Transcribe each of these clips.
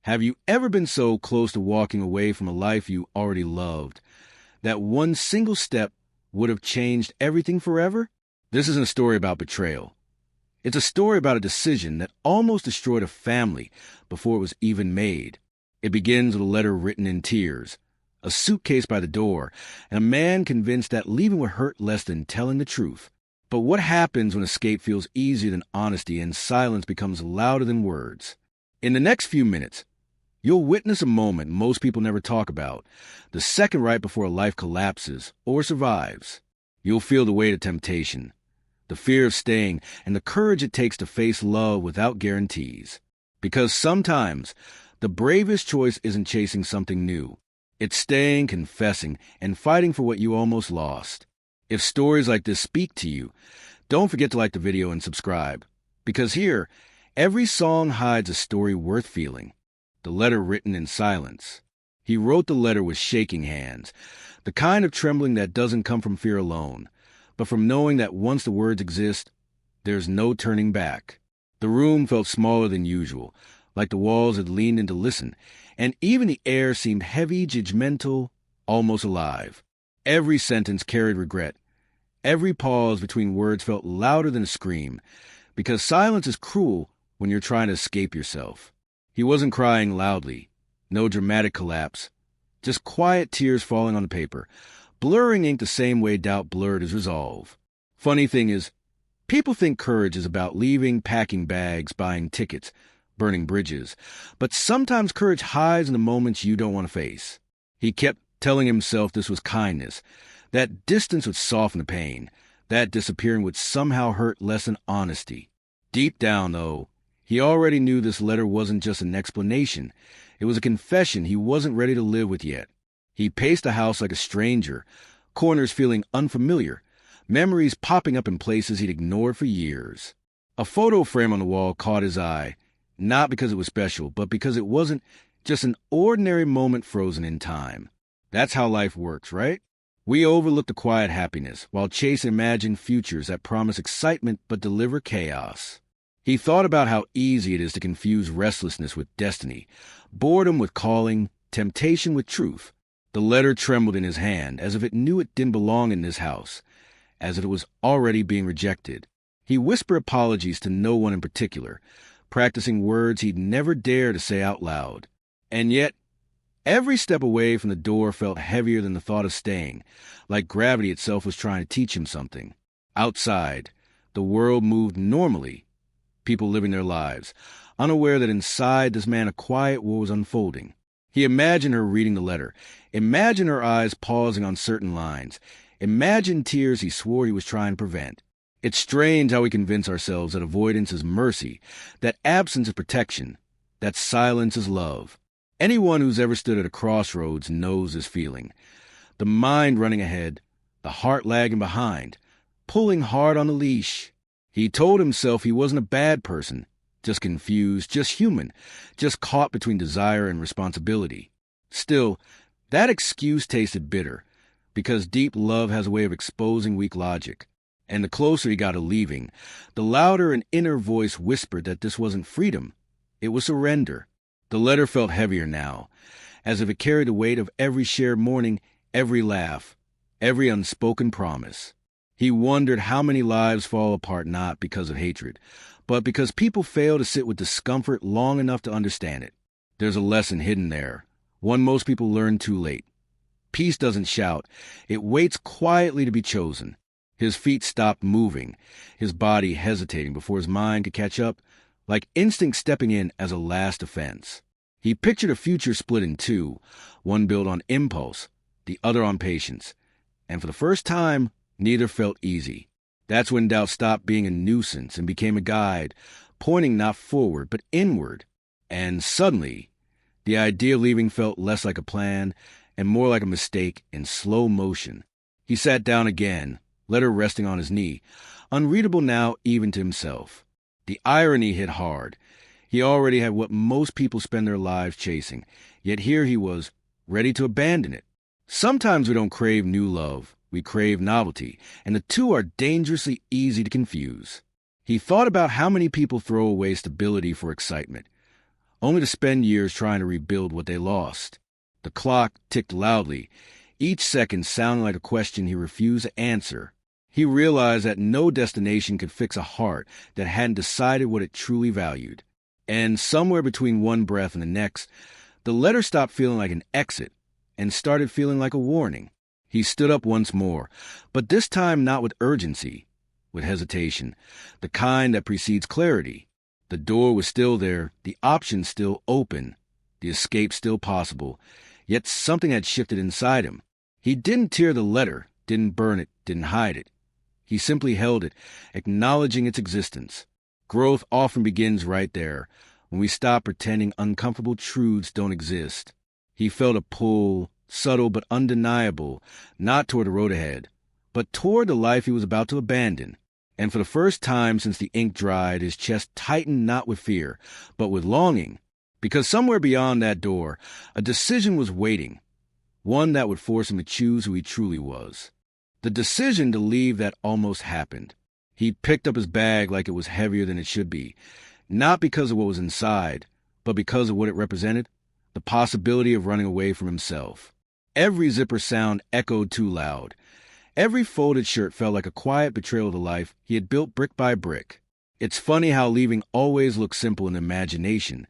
Have you ever been so close to walking away from a life you already loved that one single step would have changed everything forever? This isn't a story about betrayal. It's a story about a decision that almost destroyed a family before it was even made. It begins with a letter written in tears, a suitcase by the door, and a man convinced that leaving would hurt less than telling the truth. But what happens when escape feels easier than honesty and silence becomes louder than words? In the next few minutes, you'll witness a moment most people never talk about, the second right before a life collapses or survives. You'll feel the weight of temptation, the fear of staying, and the courage it takes to face love without guarantees. Because sometimes, the bravest choice isn't chasing something new. It's staying, confessing, and fighting for what you almost lost. If stories like this speak to you, don't forget to like the video and subscribe. Because here, every song hides a story worth feeling. The letter written in silence. He wrote the letter with shaking hands, the kind of trembling that doesn't come from fear alone, but from knowing that once the words exist, there's no turning back. The room felt smaller than usual, like the walls had leaned in to listen, and even the air seemed heavy, judgmental, almost alive. Every sentence carried regret. Every pause between words felt louder than a scream, because silence is cruel when you're trying to escape yourself. He wasn't crying loudly, no dramatic collapse, just quiet tears falling on the paper, blurring ink the same way doubt blurred his resolve. Funny thing is, people think courage is about leaving, packing bags, buying tickets, burning bridges, but sometimes courage hides in the moments you don't want to face. He kept telling himself this was kindness, that distance would soften the pain, that disappearing would somehow hurt less than honesty. Deep down, though, he already knew this letter wasn't just an explanation. It was a confession he wasn't ready to live with yet. He paced the house like a stranger, corners feeling unfamiliar, memories popping up in places he'd ignored for years. A photo frame on the wall caught his eye, not because it was special, but because it wasn't just an ordinary moment frozen in time. That's how life works, right? We overlook the quiet happiness, while chase imagined futures that promise excitement but deliver chaos. He thought about how easy it is to confuse restlessness with destiny, boredom with calling, temptation with truth. The letter trembled in his hand, as if it knew it didn't belong in this house, as if it was already being rejected. He whispered apologies to no one in particular, practicing words he'd never dare to say out loud. And yet, every step away from the door felt heavier than the thought of staying, like gravity itself was trying to teach him something. Outside, the world moved normally, people living their lives, unaware that inside this man a quiet war was unfolding. He imagined her reading the letter, imagined her eyes pausing on certain lines, imagined tears he swore he was trying to prevent. It's strange how we convince ourselves that avoidance is mercy, that absence is protection, that silence is love. Anyone who's ever stood at a crossroads knows this feeling. The mind running ahead, the heart lagging behind, pulling hard on the leash. He told himself he wasn't a bad person, just confused, just human, just caught between desire and responsibility. Still, that excuse tasted bitter, because deep love has a way of exposing weak logic. And the closer he got to leaving, the louder an inner voice whispered that this wasn't freedom, it was surrender. The letter felt heavier now, as if it carried the weight of every shared morning, every laugh, every unspoken promise. He wondered how many lives fall apart not because of hatred, but because people fail to sit with discomfort long enough to understand it. There's a lesson hidden there, one most people learn too late. Peace doesn't shout, it waits quietly to be chosen. His feet stopped moving, his body hesitating before his mind could catch up, like instinct stepping in as a last defense. He pictured a future split in two, one built on impulse, the other on patience. And for the first time, neither felt easy. That's when doubt stopped being a nuisance and became a guide, pointing not forward but inward. And suddenly, the idea of leaving felt less like a plan and more like a mistake in slow motion. He sat down again, letter resting on his knee, unreadable now even to himself. The irony hit hard. He already had what most people spend their lives chasing, yet here he was, ready to abandon it. Sometimes we don't crave new love, we crave novelty, and the two are dangerously easy to confuse. He thought about how many people throw away stability for excitement. only to spend years trying to rebuild what they lost. The clock ticked loudly, each second sounding like a question he refused to answer. He realized that no destination could fix a heart that hadn't decided what it truly valued. And somewhere between one breath and the next, the letter stopped feeling like an exit and started feeling like a warning. He stood up once more, but this time not with urgency, with hesitation, the kind that precedes clarity. The door was still there, the options still open, the escape still possible, yet something had shifted inside him. He didn't tear the letter, didn't burn it, didn't hide it. He simply held it, acknowledging its existence. Growth often begins right there, when we stop pretending uncomfortable truths don't exist. He felt a pull, subtle but undeniable, not toward the road ahead, but toward the life he was about to abandon. And for the first time since the ink dried, his chest tightened not with fear, but with longing, because somewhere beyond that door, a decision was waiting, one that would force him to choose who he truly was. The decision to leave that almost happened. He picked up his bag like it was heavier than it should be, not because of what was inside, but because of what it represented, the possibility of running away from himself. Every zipper sound echoed too loud. Every folded shirt felt like a quiet betrayal of the life he had built brick by brick. It's funny how leaving always looks simple in imagination,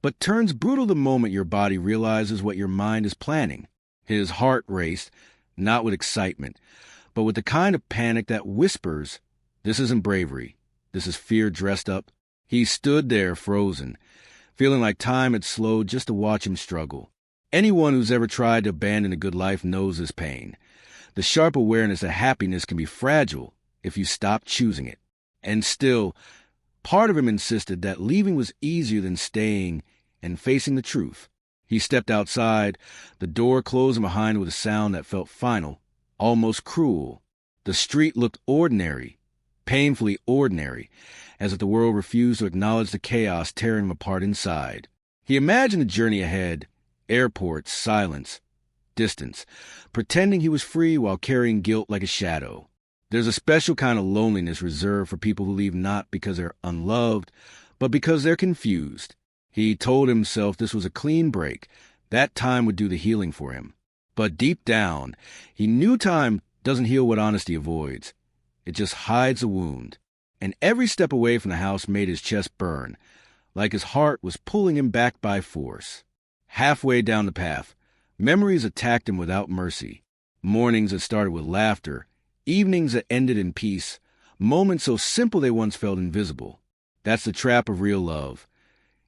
but turns brutal the moment your body realizes what your mind is planning. His heart raced, not with excitement, but with the kind of panic that whispers, "This isn't bravery. This is fear dressed up." He stood there frozen, feeling like time had slowed just to watch him struggle. Anyone who's ever tried to abandon a good life knows this pain. The sharp awareness that happiness can be fragile if you stop choosing it. And still, part of him insisted that leaving was easier than staying and facing the truth. He stepped outside, the door closing behind him with a sound that felt final, almost cruel. The street looked ordinary, painfully ordinary, as if the world refused to acknowledge the chaos tearing him apart inside. He imagined the journey ahead, airports, silence, distance, pretending he was free while carrying guilt like a shadow. There's a special kind of loneliness reserved for people who leave not because they're unloved, but because they're confused. He told himself this was a clean break. That time would do the healing for him. But deep down, he knew time doesn't heal what honesty avoids. It just hides a wound. And every step away from the house made his chest burn, like his heart was pulling him back by force. Halfway down the path, memories attacked him without mercy. Mornings that started with laughter, evenings that ended in peace, moments so simple they once felt invisible. That's the trap of real love.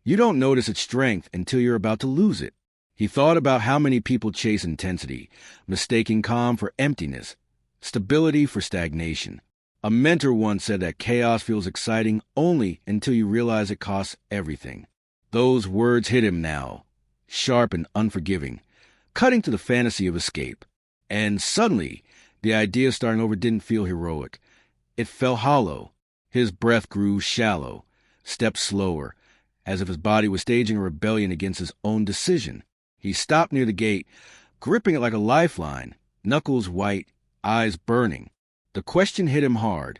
You don't notice its strength until you're about to lose it. He thought about how many people chase intensity, mistaking calm for emptiness, stability for stagnation. A mentor once said that chaos feels exciting only until you realize it costs everything. Those words hit him now, sharp and unforgiving, cutting to the fantasy of escape. And suddenly, the idea of starting over didn't feel heroic. It felt hollow. His breath grew shallow, stepped slower, as if his body was staging a rebellion against his own decision. He stopped near the gate, gripping it like a lifeline, knuckles white, eyes burning. The question hit him hard.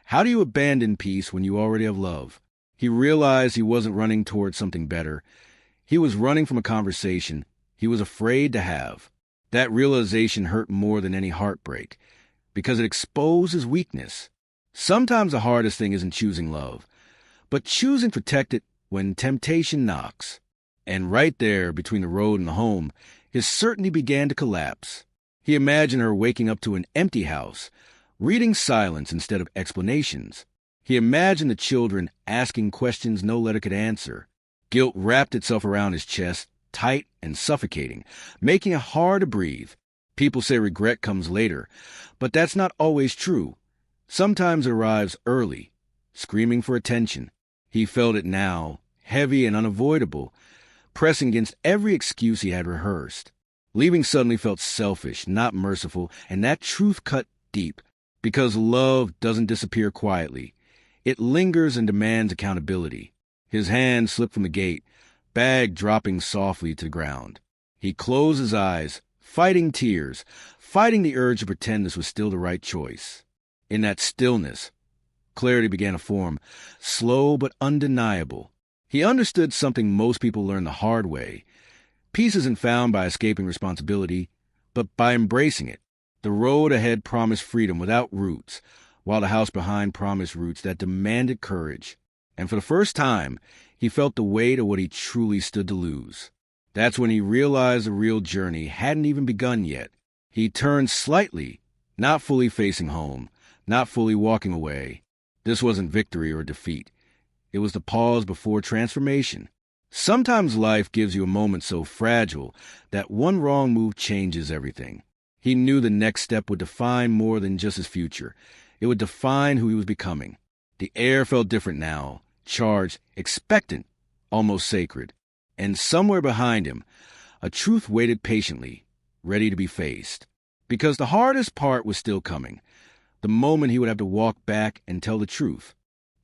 How do you abandon peace when you already have love? He realized he wasn't running towards something better. He was running from a conversation he was afraid to have. That realization hurt more than any heartbreak, because it exposed his weakness. Sometimes the hardest thing isn't choosing love, but choosing to protect it when temptation knocks. And right there, between the road and the home, his certainty began to collapse. He imagined her waking up to an empty house, reading silence instead of explanations. He imagined the children asking questions no letter could answer. Guilt wrapped itself around his chest, tight and suffocating, making it hard to breathe. People say regret comes later, but that's not always true. Sometimes it arrives early, screaming for attention. He felt it now, heavy and unavoidable, pressing against every excuse he had rehearsed. Leaving suddenly felt selfish, not merciful, and that truth cut deep, because love doesn't disappear quietly. It lingers and demands accountability. His hand slipped from the gate, bag dropping softly to the ground. He closed his eyes, fighting tears, fighting the urge to pretend this was still the right choice. In that stillness, clarity began to form, slow but undeniable. He understood something most people learn the hard way. Peace isn't found by escaping responsibility, but by embracing it. The road ahead promised freedom without roots, while the house behind promised roots that demanded courage. And for the first time, he felt the weight of what he truly stood to lose. That's when he realized the real journey hadn't even begun yet. He turned slightly, not fully facing home, not fully walking away. This wasn't victory or defeat. It was the pause before transformation. Sometimes life gives you a moment so fragile that one wrong move changes everything. He knew the next step would define more than just his future. It would define who he was becoming. The air felt different now, charged, expectant, almost sacred. And somewhere behind him, a truth waited patiently, ready to be faced. Because the hardest part was still coming. The moment he would have to walk back and tell the truth.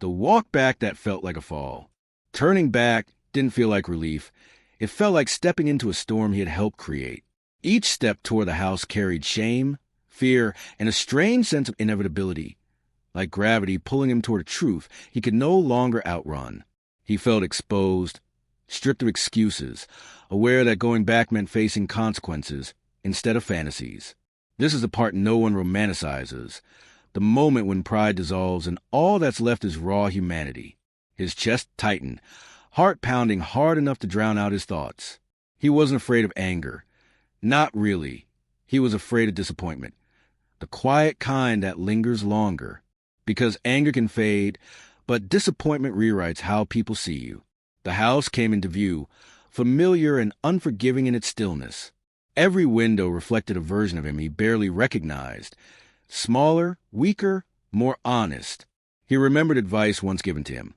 The walk back that felt like a fall. Turning back didn't feel like relief. It felt like stepping into a storm he had helped create. Each step toward the house carried shame, fear, and a strange sense of inevitability. Like gravity pulling him toward a truth he could no longer outrun. He felt exposed, stripped of excuses, aware that going back meant facing consequences instead of fantasies. This is the part no one romanticizes, the moment when pride dissolves and all that's left is raw humanity. His chest tightened, heart pounding hard enough to drown out his thoughts. He wasn't afraid of anger. Not really. He was afraid of disappointment. The quiet kind that lingers longer. Because anger can fade, but disappointment rewrites how people see you. The house came into view, familiar and unforgiving in its stillness. Every window reflected a version of him he barely recognized. Smaller, weaker, more honest. He remembered advice once given to him.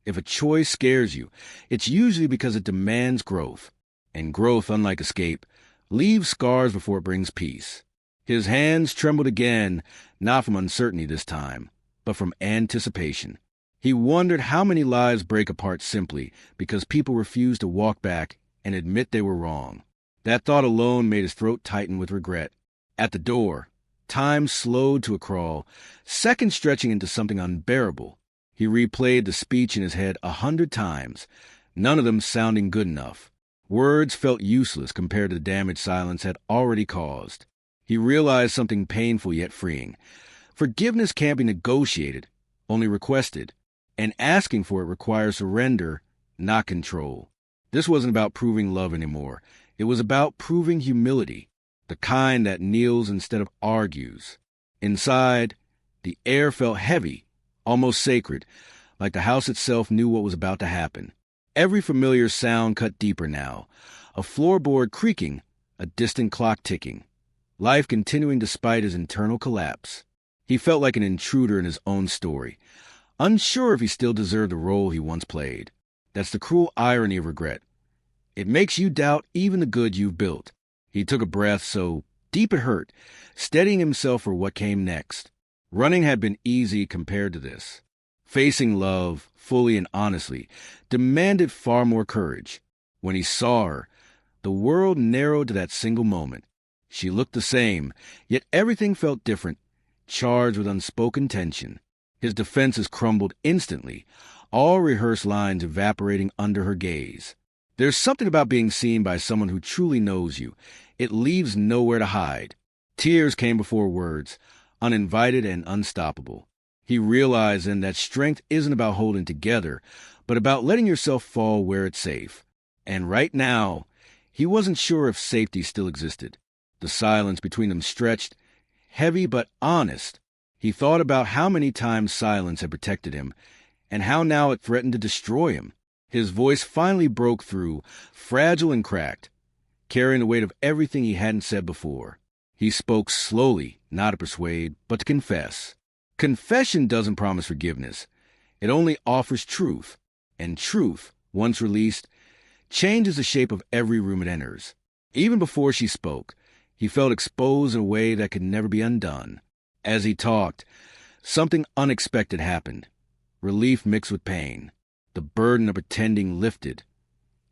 If a choice scares you, it's usually because it demands growth. And growth, unlike escape, leaves scars before it brings peace. His hands trembled again, not from uncertainty this time, but from anticipation. He wondered how many lives break apart simply because people refuse to walk back and admit they were wrong. That thought alone made his throat tighten with regret. At the door, time slowed to a crawl, seconds stretching into something unbearable. He replayed the speech in his head 100 times, none of them sounding good enough. Words felt useless compared to the damage silence had already caused. He realized something painful yet freeing. Forgiveness can't be negotiated, only requested. And asking for it requires surrender, not control. This wasn't about proving love anymore. It was about proving humility, the kind that kneels instead of argues. Inside, the air felt heavy, almost sacred, like the house itself knew what was about to happen. Every familiar sound cut deeper now, a floorboard creaking, a distant clock ticking. Life continuing despite his internal collapse. He felt like an intruder in his own story, unsure if he still deserved the role he once played. That's the cruel irony of regret. It makes you doubt even the good you've built. He took a breath so deep it hurt, steadying himself for what came next. Running had been easy compared to this. Facing love, fully and honestly, demanded far more courage. When he saw her, the world narrowed to that single moment. She looked the same, yet everything felt different, charged with unspoken tension. His defenses crumbled instantly, all rehearsed lines evaporating under her gaze. There's something about being seen by someone who truly knows you. It leaves nowhere to hide. Tears came before words, uninvited and unstoppable. He realized then that strength isn't about holding together, but about letting yourself fall where it's safe. And right now, he wasn't sure if safety still existed. The silence between them stretched, heavy but honest. He thought about how many times silence had protected him, and how now it threatened to destroy him. His voice finally broke through, fragile and cracked, carrying the weight of everything he hadn't said before. He spoke slowly, not to persuade, but to confess. Confession doesn't promise forgiveness. It only offers truth. And truth, once released, changes the shape of every room it enters. Even before she spoke, he felt exposed in a way that could never be undone. As he talked, something unexpected happened. Relief mixed with pain. The burden of pretending lifted,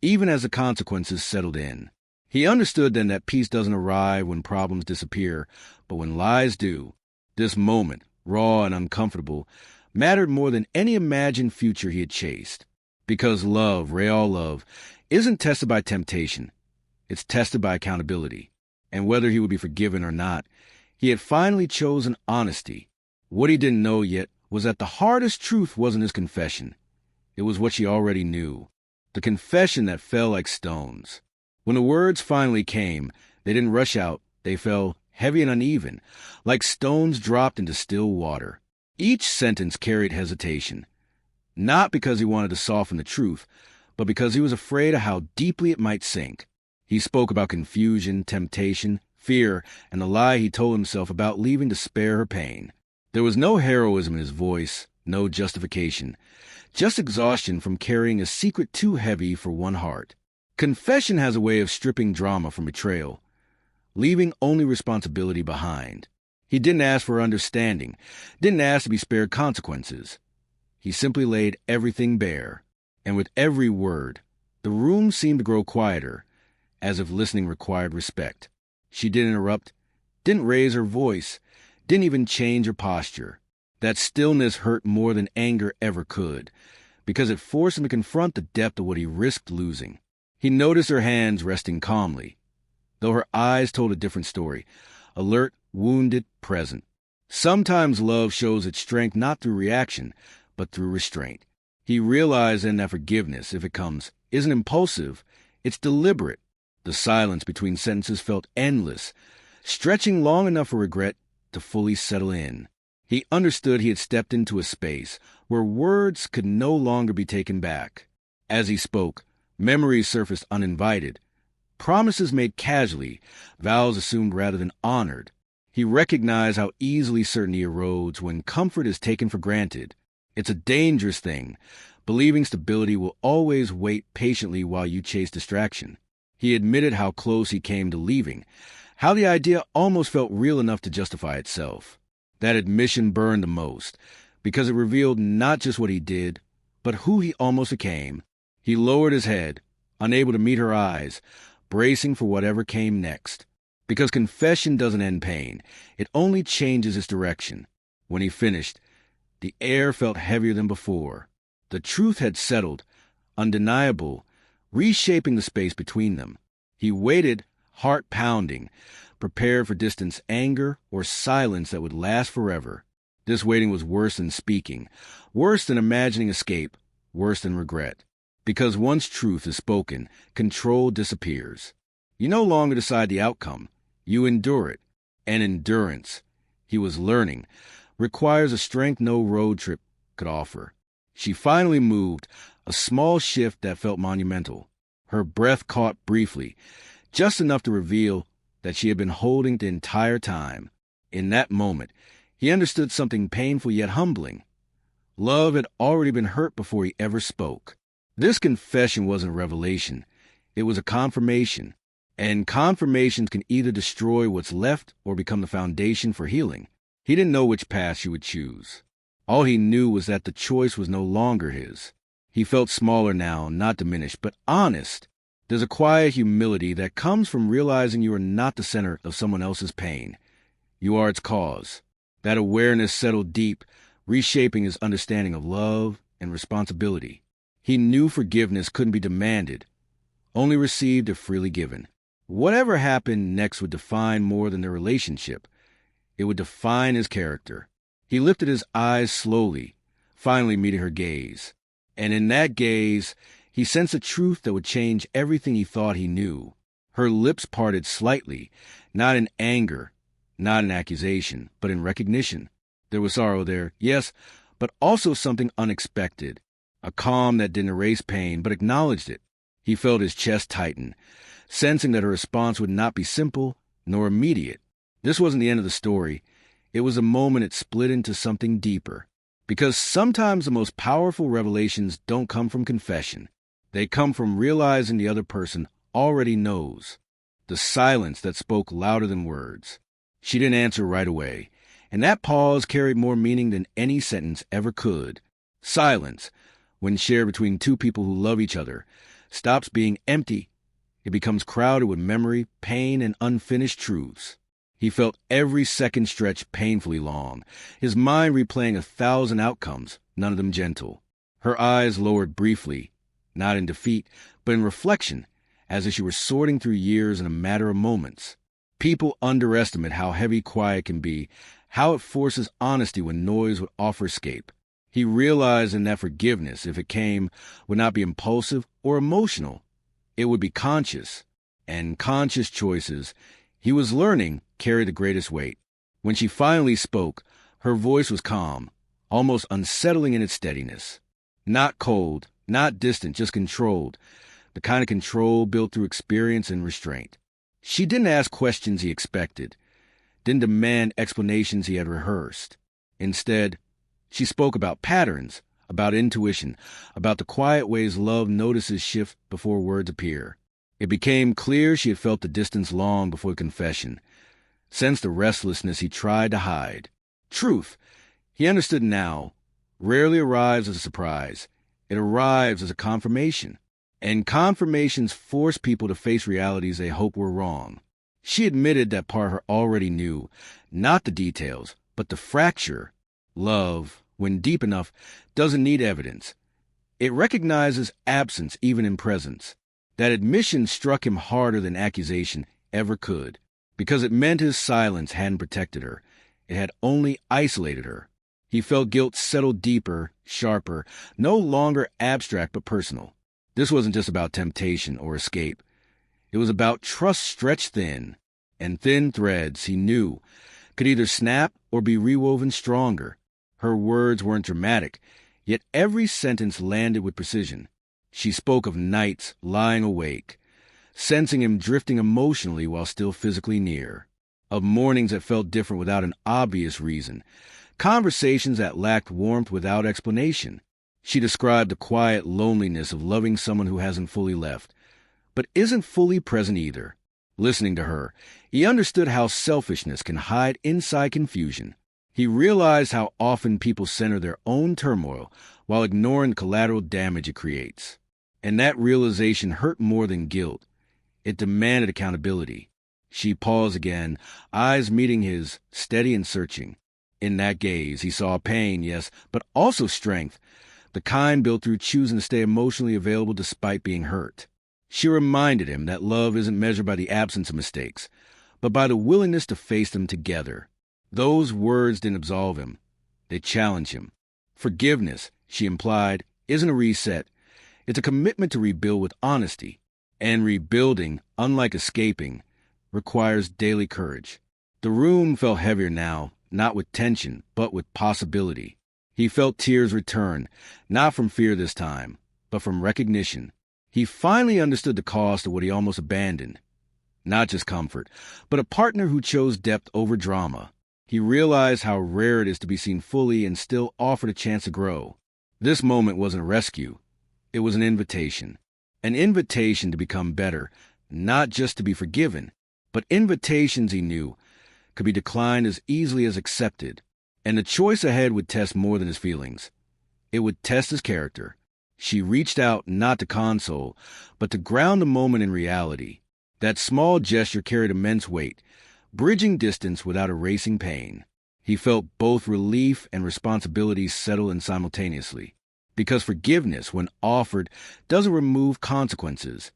even as the consequences settled in. He understood then that peace doesn't arrive when problems disappear, but when lies do. This moment, raw and uncomfortable, mattered more than any imagined future he had chased. Because love, real love, isn't tested by temptation. It's tested by accountability. And whether he would be forgiven or not, he had finally chosen honesty. What he didn't know yet was that the hardest truth wasn't his confession. It was what she already knew. The confession that fell like stones. When the words finally came, they didn't rush out. They fell heavy and uneven, like stones dropped into still water. Each sentence carried hesitation. Not because he wanted to soften the truth, but because he was afraid of how deeply it might sink. He spoke about confusion, temptation, fear, and the lie he told himself about leaving to spare her pain. There was no heroism in his voice, no justification, just exhaustion from carrying a secret too heavy for one heart. Confession has a way of stripping drama from betrayal, leaving only responsibility behind. He didn't ask for understanding, didn't ask to be spared consequences. He simply laid everything bare, and with every word, the room seemed to grow quieter, as if listening required respect. She didn't interrupt, didn't raise her voice, didn't even change her posture. That stillness hurt more than anger ever could, because it forced him to confront the depth of what he risked losing. He noticed her hands resting calmly, though her eyes told a different story, alert, wounded, present. Sometimes love shows its strength not through reaction, but through restraint. He realized then that forgiveness, if it comes, isn't impulsive, it's deliberate. The silence between sentences felt endless, stretching long enough for regret to fully settle in. He understood he had stepped into a space where words could no longer be taken back. As he spoke, memories surfaced uninvited, promises made casually, vows assumed rather than honored. He recognized how easily certainty erodes when comfort is taken for granted. It's a dangerous thing, believing stability will always wait patiently while you chase distraction. He admitted how close he came to leaving, how the idea almost felt real enough to justify itself. That admission burned the most, because it revealed not just what he did, but who he almost became. He lowered his head, unable to meet her eyes, bracing for whatever came next. Because confession doesn't end pain, it only changes its direction. When he finished, the air felt heavier than before. The truth had settled, undeniable, reshaping the space between them. He waited, heart pounding, prepared for distant anger or silence that would last forever. This waiting was worse than speaking, worse than imagining escape, worse than regret. Because once truth is spoken, control disappears. You no longer decide the outcome. You endure it. And endurance, he was learning, requires a strength no road trip could offer. She finally moved, a small shift that felt monumental. Her breath caught briefly, just enough to reveal that she had been holding the entire time. In that moment, he understood something painful yet humbling. Love had already been hurt before he ever spoke. This confession wasn't a revelation. It was a confirmation. And confirmations can either destroy what's left or become the foundation for healing. He didn't know which path she would choose. All he knew was that the choice was no longer his. He felt smaller now, not diminished, but honest. There's a quiet humility that comes from realizing you are not the center of someone else's pain. You are its cause. That awareness settled deep, reshaping his understanding of love and responsibility. He knew forgiveness couldn't be demanded, only received if freely given. Whatever happened next would define more than their relationship. It would define his character. He lifted his eyes slowly, finally meeting her gaze. And in that gaze, he sensed a truth that would change everything he thought he knew. Her lips parted slightly, not in anger, not in accusation, but in recognition. There was sorrow there, yes, but also something unexpected. A calm that didn't erase pain, but acknowledged it. He felt his chest tighten, sensing that her response would not be simple nor immediate. This wasn't the end of the story. It was a moment it split into something deeper. Because sometimes the most powerful revelations don't come from confession. They come from realizing the other person already knows. The silence that spoke louder than words. She didn't answer right away, and that pause carried more meaning than any sentence ever could. Silence, when shared between two people who love each other, stops being empty. It becomes crowded with memory, pain, and unfinished truths. He felt every second stretch painfully long, his mind replaying 1,000 outcomes, none of them gentle. Her eyes lowered briefly, not in defeat, but in reflection, as if she were sorting through years in a matter of moments. People underestimate how heavy quiet can be, how it forces honesty when noise would offer escape. He realized in that forgiveness, if it came, would not be impulsive or emotional. It would be conscious. And conscious choices, he was learning, carried the greatest weight. When she finally spoke, her voice was calm, almost unsettling in its steadiness. Not cold, not distant, just controlled. The kind of control built through experience and restraint. She didn't ask questions he expected, didn't demand explanations he had rehearsed. Instead, she spoke about patterns, about intuition, about the quiet ways love notices shift before words appear. It became clear she had felt the distance long before confession, sensed the restlessness he tried to hide. Truth, he understood now, rarely arrives as a surprise. It arrives as a confirmation. And confirmations force people to face realities they hope were wrong. She admitted that part her already knew, not the details, but the fracture. Love, when deep enough, doesn't need evidence. It recognizes absence even in presence. That admission struck him harder than accusation ever could, because it meant his silence hadn't protected her. It had only isolated her. He felt guilt settle deeper, sharper, no longer abstract but personal. This wasn't just about temptation or escape. It was about trust stretched thin, and thin threads, he knew, could either snap or be rewoven stronger. Her words weren't dramatic, yet every sentence landed with precision. She spoke of nights lying awake, sensing him drifting emotionally while still physically near, of mornings that felt different without an obvious reason, conversations that lacked warmth without explanation. She described the quiet loneliness of loving someone who hasn't fully left, but isn't fully present either. Listening to her, he understood how selfishness can hide inside confusion. He realized how often people center their own turmoil while ignoring the collateral damage it creates. And that realization hurt more than guilt. It demanded accountability. She paused again, eyes meeting his, steady and searching. In that gaze, he saw pain, yes, but also strength. The kind built through choosing to stay emotionally available despite being hurt. She reminded him that love isn't measured by the absence of mistakes, but by the willingness to face them together. Those words didn't absolve him. They challenged him. Forgiveness, she implied, isn't a reset. It's a commitment to rebuild with honesty. And rebuilding, unlike escaping, requires daily courage. The room felt heavier now, not with tension, but with possibility. He felt tears return, not from fear this time, but from recognition. He finally understood the cost of what he almost abandoned. Not just comfort, but a partner who chose depth over drama. He realized how rare it is to be seen fully and still offered a chance to grow. This moment wasn't a rescue. It was an invitation. An invitation to become better, not just to be forgiven, but invitations he knew could be declined as easily as accepted. And the choice ahead would test more than his feelings. It would test his character. She reached out not to console, but to ground the moment in reality. That small gesture carried immense weight, bridging distance without erasing pain. He felt both relief and responsibility settle in simultaneously. Because forgiveness, when offered, doesn't remove consequences.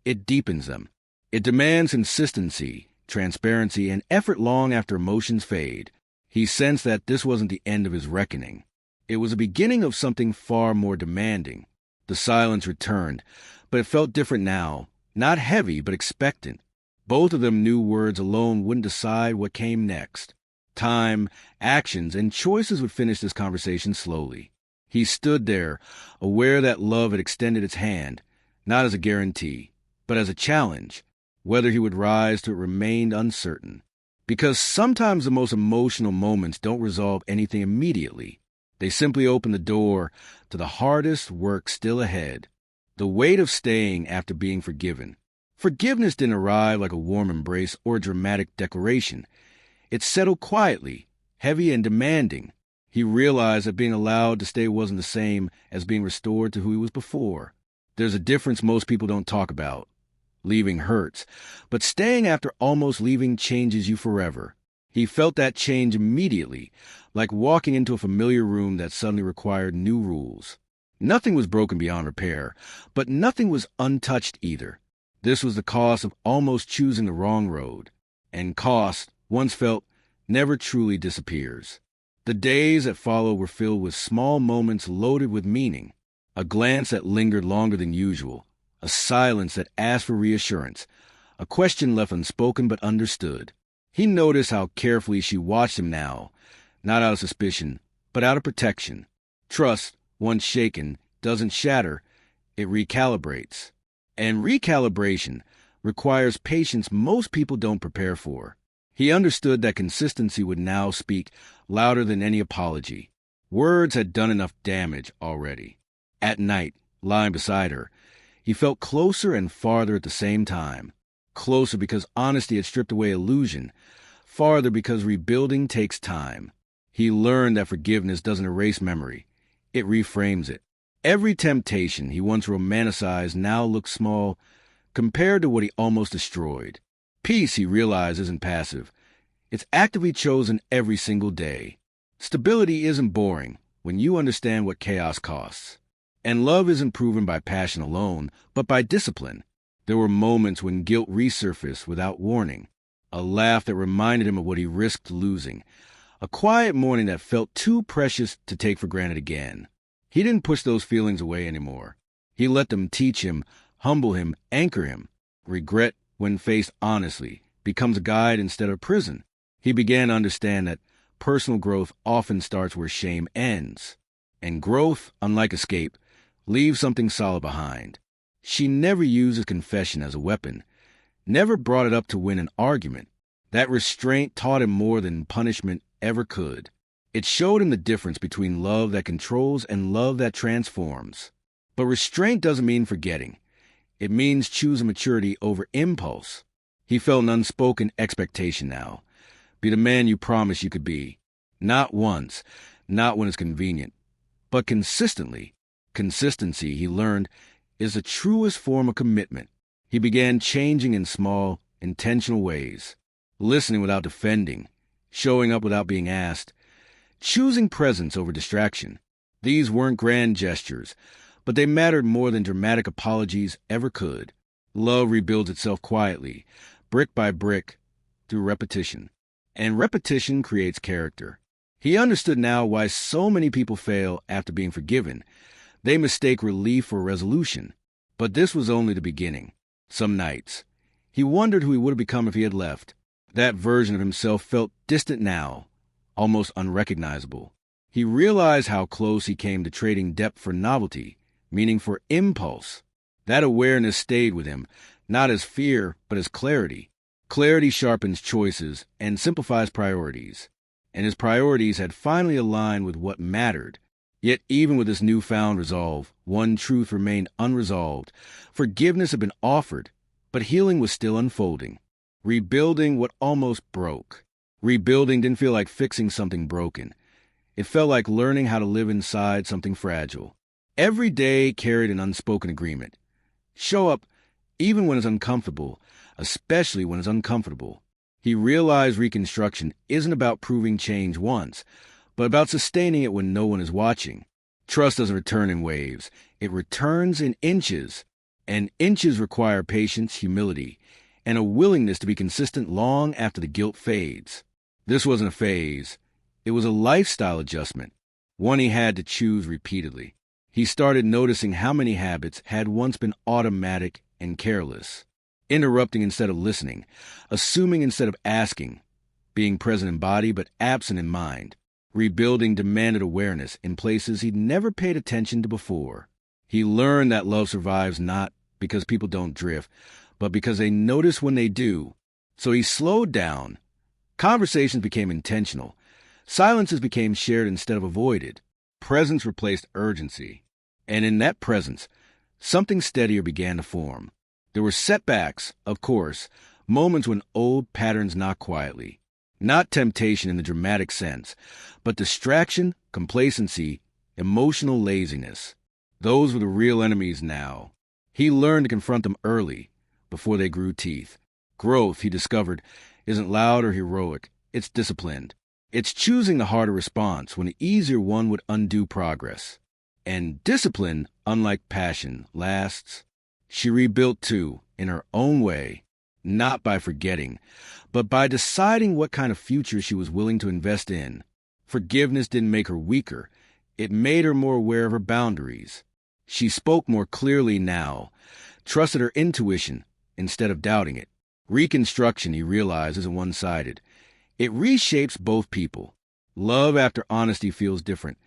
It deepens them. It demands consistency, transparency, and effort long after emotions fade. He sensed that this wasn't the end of his reckoning. It was the beginning of something far more demanding. The silence returned, but it felt different now. Not heavy, but expectant. Both of them knew words alone wouldn't decide what came next. Time, actions, and choices would finish this conversation slowly. He stood there, aware that love had extended its hand, not as a guarantee, but as a challenge. Whether he would rise to it remained uncertain. Because sometimes the most emotional moments don't resolve anything immediately. They simply open the door to the hardest work still ahead. The weight of staying after being forgiven. Forgiveness didn't arrive like a warm embrace or a dramatic declaration. It settled quietly, heavy and demanding. He realized that being allowed to stay wasn't the same as being restored to who he was before. There's a difference most people don't talk about. Leaving hurts, but staying after almost leaving changes you forever. He felt that change immediately, like walking into a familiar room that suddenly required new rules. Nothing was broken beyond repair, but nothing was untouched either. This was the cost of almost choosing the wrong road. And cost, once felt, never truly disappears. The days that followed were filled with small moments loaded with meaning. A glance that lingered longer than usual. A silence that asked for reassurance. A question left unspoken but understood. He noticed how carefully she watched him now, not out of suspicion, but out of protection. Trust, once shaken, doesn't shatter, it recalibrates. And recalibration requires patience most people don't prepare for. He understood that consistency would now speak louder than any apology. Words had done enough damage already. At night, lying beside her, he felt closer and farther at the same time. Closer because honesty had stripped away illusion. Farther because rebuilding takes time. He learned that forgiveness doesn't erase memory. It reframes it. Every temptation he once romanticized now looks small compared to what he almost destroyed. Peace, he realized, isn't passive. It's actively chosen every single day. Stability isn't boring when you understand what chaos costs. And love isn't proven by passion alone, but by discipline. There were moments when guilt resurfaced without warning. A laugh that reminded him of what he risked losing. A quiet morning that felt too precious to take for granted again. He didn't push those feelings away anymore. He let them teach him, humble him, anchor him. Regret, when faced honestly, becomes a guide instead of prison. He began to understand that personal growth often starts where shame ends. And growth, unlike escape, leaves something solid behind. She never used his confession as a weapon, never brought it up to win an argument. That restraint taught him more than punishment ever could. It showed him the difference between love that controls and love that transforms. But restraint doesn't mean forgetting. It means choosing maturity over impulse. He felt an unspoken expectation now. Be the man you promised you could be. Not once, not when it's convenient, but consistently. Consistency, he learned, is the truest form of commitment. He began changing in small, intentional ways. Listening without defending. Showing up without being asked. Choosing presence over distraction. These weren't grand gestures, but they mattered more than dramatic apologies ever could. Love rebuilds itself quietly, brick by brick, through repetition. And repetition creates character. He understood now why so many people fail after being forgiven. They mistake relief for resolution. But this was only the beginning. Some nights, he wondered who he would have become if he had left. That version of himself felt distant now, almost unrecognizable. He realized how close he came to trading depth for novelty, meaning for impulse. That awareness stayed with him, not as fear, but as clarity. Clarity sharpens choices and simplifies priorities. And his priorities had finally aligned with what mattered. Yet even with this newfound resolve, one truth remained unresolved. Forgiveness had been offered, but healing was still unfolding. Rebuilding what almost broke. Rebuilding didn't feel like fixing something broken. It felt like learning how to live inside something fragile. Every day carried an unspoken agreement. Show up even when it's uncomfortable, especially when it's uncomfortable. He realized reconstruction isn't about proving change once, but about sustaining it when no one is watching. Trust doesn't return in waves. It returns in inches. And inches require patience, humility, and a willingness to be consistent long after the guilt fades. This wasn't a phase. It was a lifestyle adjustment, one he had to choose repeatedly. He started noticing how many habits had once been automatic and careless. Interrupting instead of listening, assuming instead of asking, being present in body but absent in mind. Rebuilding demanded awareness in places he'd never paid attention to before. He learned that love survives not because people don't drift, but because they notice when they do. So he slowed down. Conversations became intentional. Silences became shared instead of avoided. Presence replaced urgency. And in that presence, something steadier began to form. There were setbacks, of course, moments when old patterns knocked quietly. Not temptation in the dramatic sense, but distraction, complacency, emotional laziness. Those were the real enemies now. He learned to confront them early, before they grew teeth. Growth, he discovered, isn't loud or heroic. It's disciplined. It's choosing the harder response when the easier one would undo progress. And discipline, unlike passion, lasts. She rebuilt too, in her own way, not by forgetting, but by deciding what kind of future she was willing to invest in. Forgiveness didn't make her weaker. It made her more aware of her boundaries. She spoke more clearly now, trusted her intuition instead of doubting it. Reconstruction, he realized, isn't one-sided. It reshapes both people. Love after honesty feels different,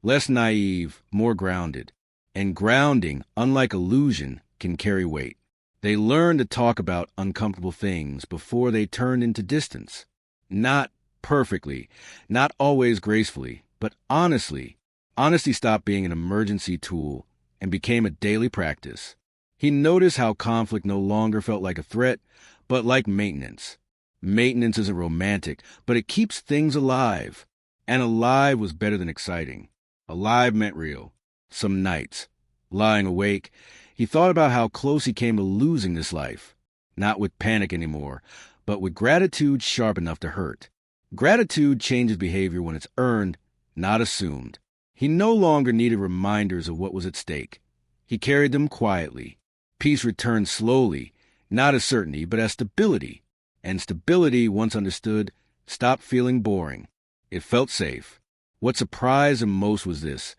less naive, more grounded. And grounding, unlike illusion, can carry weight. They learn to talk about uncomfortable things before they turn into distance. Not perfectly, not always gracefully, but honestly. Honesty stopped being an emergency tool and became a daily practice. He noticed how conflict no longer felt like a threat, but like maintenance. Maintenance isn't romantic, but it keeps things alive. And alive was better than exciting. Alive meant real. Some nights, lying awake, he thought about how close he came to losing this life. Not with panic anymore, but with gratitude sharp enough to hurt. Gratitude changes behavior when it's earned, not assumed. He no longer needed reminders of what was at stake. He carried them quietly. Peace returned slowly, not as certainty, but as stability. And stability, once understood, stopped feeling boring. It felt safe. What surprised him most was this.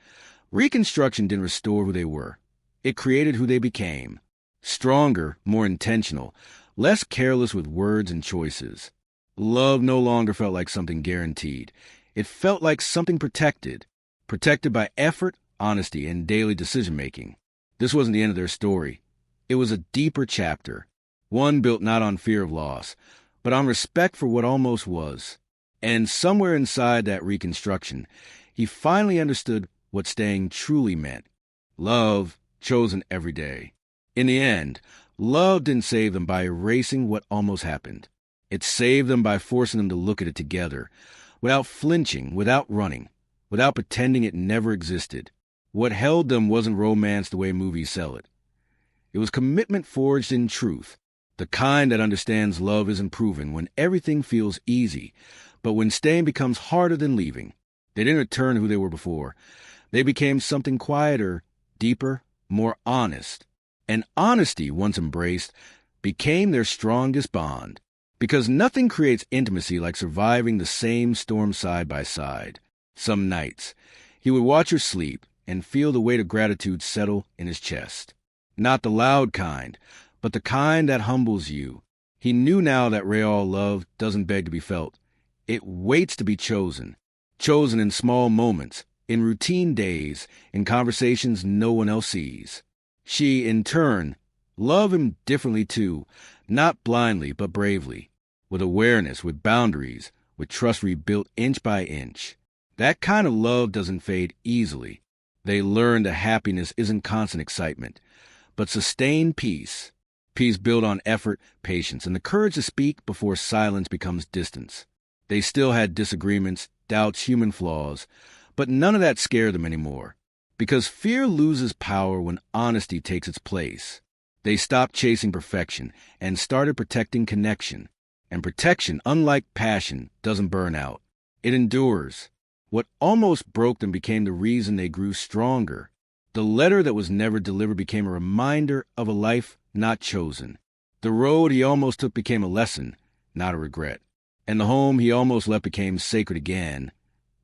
Reconstruction didn't restore who they were. It created who they became. Stronger, more intentional, less careless with words and choices. Love no longer felt like something guaranteed. It felt like something protected. Protected by effort, honesty, and daily decision-making. This wasn't the end of their story. It was a deeper chapter. One built not on fear of loss, but on respect for what almost was. And somewhere inside that reconstruction, he finally understood what staying truly meant. Love, chosen every day. In the end, love didn't save them by erasing what almost happened. It saved them by forcing them to look at it together, without flinching, without running, without pretending it never existed. What held them wasn't romance the way movies sell it. It was commitment forged in truth, the kind that understands love isn't proven when everything feels easy, but when staying becomes harder than leaving. They didn't return who they were before. They became something quieter, deeper, more honest. And honesty, once embraced, became their strongest bond. Because nothing creates intimacy like surviving the same storm side by side. Some nights, he would watch her sleep and feel the weight of gratitude settle in his chest. Not the loud kind, but the kind that humbles you. He knew now that real love doesn't beg to be felt. It waits to be chosen. Chosen in small moments, in routine days, in conversations no one else sees. She, in turn, loved him differently too, not blindly but bravely, with awareness, with boundaries, with trust rebuilt inch by inch. That kind of love doesn't fade easily. They learned that happiness isn't constant excitement, but sustained peace. Peace built on effort, patience, and the courage to speak before silence becomes distance. They still had disagreements, doubts, human flaws, but none of that scared them anymore. Because fear loses power when honesty takes its place. They stopped chasing perfection and started protecting connection. And protection, unlike passion, doesn't burn out. It endures. What almost broke them became the reason they grew stronger. The letter that was never delivered became a reminder of a life not chosen. The road he almost took became a lesson, not a regret. And the home he almost left became sacred again.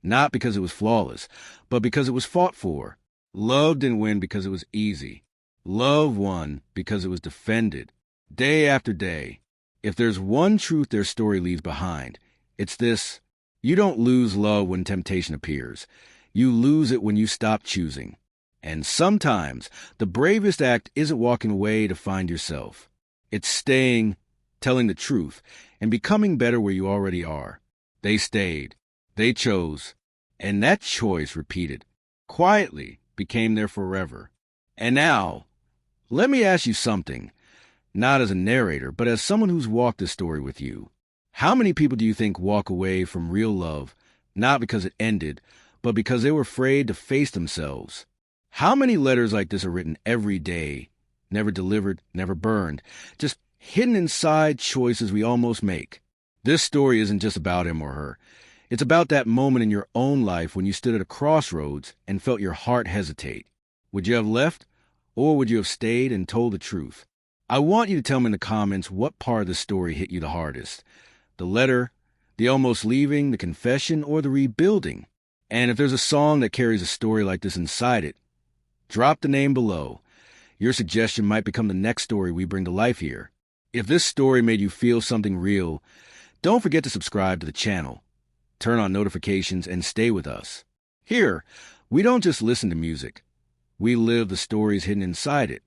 Not because it was flawless, but because it was fought for. Love didn't win because it was easy. Love won because it was defended, day after day. If there's one truth their story leaves behind, it's this: you don't lose love when temptation appears. You lose it when you stop choosing. And sometimes the bravest act isn't walking away to find yourself. It's staying, telling the truth, and becoming better where you already are. They stayed. They chose. And that choice, repeated, quietly, became their forever. And now, let me ask you something, not as a narrator, but as someone who's walked this story with you. How many people do you think walk away from real love, not because it ended, but because they were afraid to face themselves? How many letters like this are written every day, never delivered, never burned, just hidden inside choices we almost make? This story isn't just about him or her. It's about that moment in your own life when you stood at a crossroads and felt your heart hesitate. Would you have left, or would you have stayed and told the truth? I want you to tell me in the comments what part of the story hit you the hardest. The letter, the almost leaving, the confession, or the rebuilding. And if there's a song that carries a story like this inside it, drop the name below. Your suggestion might become the next story we bring to life here. If this story made you feel something real, don't forget to subscribe to the channel. Turn on notifications and stay with us. Here, we don't just listen to music. We live the stories hidden inside it.